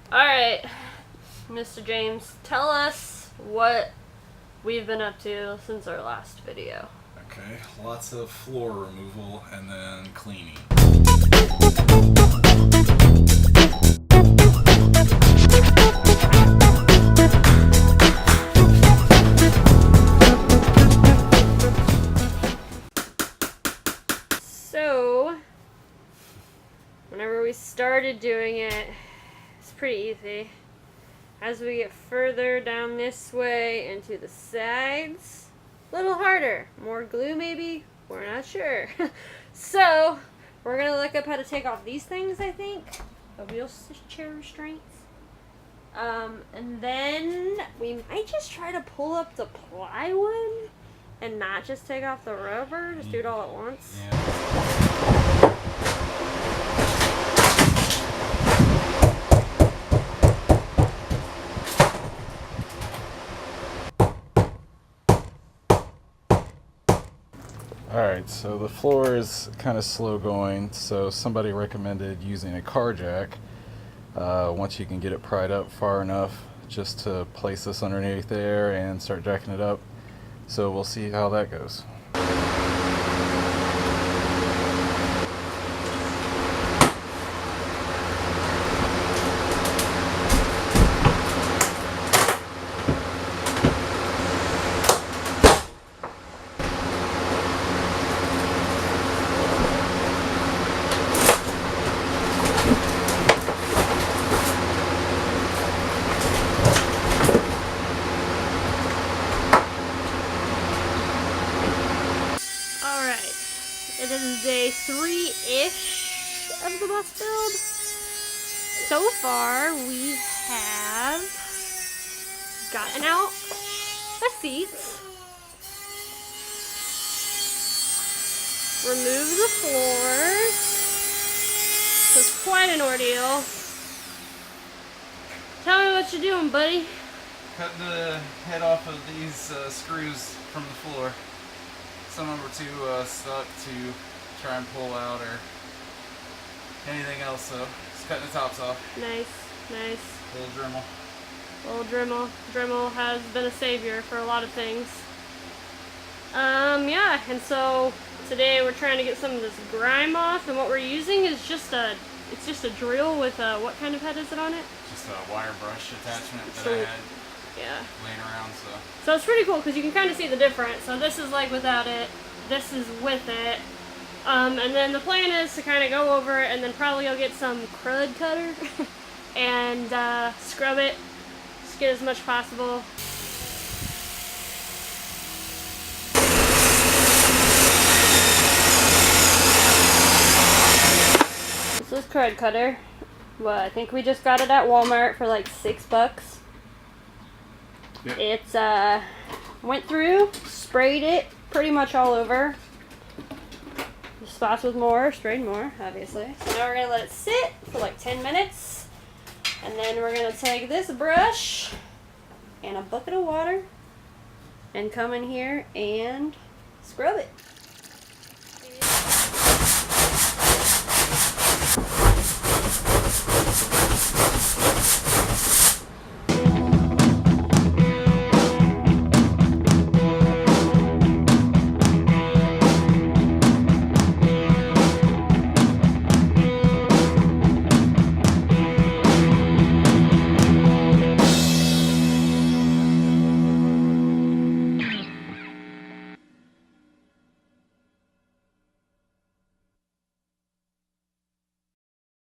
Alright, Mr. James, tell us what we've been up to since our last video. Okay, lots of floor removal and then cleaning. So, whenever we started doing it, it's pretty easy. As we get further down this way into the sides, a little harder. More glue maybe? We're not sure. So, we're going to look up how to take off these things, I think. The wheelchair restraints. And then we might just try to pull up the plywood and not just take off the rubber. Just do it all at once. Yeah. Alright, so the floor is kind of slow going, so somebody recommended using a car jack. Once you can get it pried up far enough just to place this underneath there and start jacking it up. So we'll see how that goes. It is day 3-ish of the bus build. So far, we have gotten out the seats, removed the floors. So it's quite an ordeal. Tell me what you're doing, buddy. Cutting the head off of these screws from the floor. Some of them were too stuck to try and pull out or anything else, so just cutting the tops off. Nice, nice. Little Dremel. Little Dremel. Dremel has been a savior for a lot of things. Yeah, and so today we're trying to get some of this grime off, and what we're using is just a drill with what kind of head is it on it? Just a wire brush attachment that So, I had yeah. laying around, So it's pretty cool because you can kind of see the difference. So this is like without it, this is with it. And then the plan is to kind of go over it and then probably go get some crud cutter and scrub it, just get as much possible. This is crud cutter. Well, I think we just got it at Walmart for like $6. Yep. It's went through, sprayed it pretty much all over. The spots with more, sprayed more, obviously. So now we're gonna let it sit for like 10 minutes. And then we're gonna take this brush and a bucket of water and come in here and scrub it.